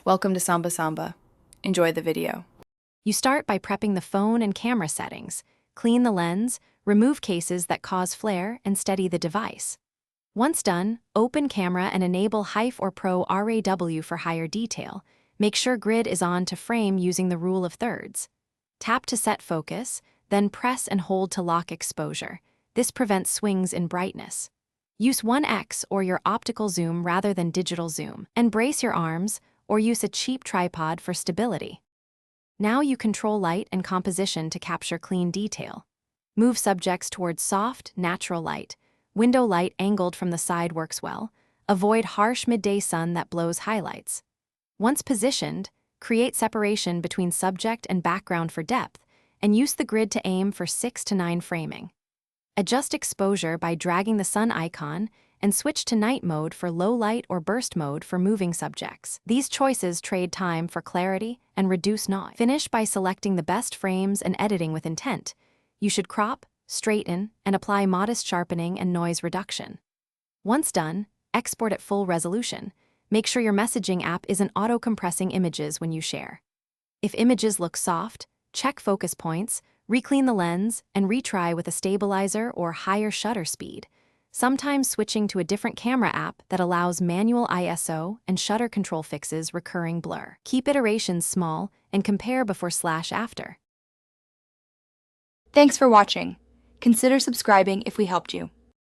Welcome to Samba Samba. Enjoy the video. You start by prepping the phone and camera settings, clean the lens, remove cases that cause flare, and steady the device. Once done, open camera and enable HIF or Pro RAW for higher detail. Make sure grid is on to frame using the rule of thirds. Tap to set focus, then press and hold to lock exposure. This prevents swings in brightness. Use 1x or your optical zoom rather than digital zoom, and brace your arms, or use a cheap tripod for stability. Now you control light and composition to capture clean detail. Move subjects towards soft, natural light. Window light angled from the side works well. Avoid harsh midday sun that blows highlights. Once positioned, create separation between subject and background for depth, and use the grid to aim for 6 to 9 framing. Adjust exposure by dragging the sun icon and switch to night mode for low light or burst mode for moving subjects. These choices trade time for clarity and reduce noise. Finish by selecting the best frames and editing with intent. You should crop, straighten, and apply modest sharpening and noise reduction. Once done, export at full resolution. Make sure your messaging app isn't auto-compressing images when you share. If images look soft, check focus points, reclean the lens, and retry with a stabilizer or higher shutter speed. Sometimes switching to a different camera app that allows manual ISO and shutter control fixes recurring blur. Keep iterations small and compare before/after. Thanks for watching. Consider subscribing if we helped you.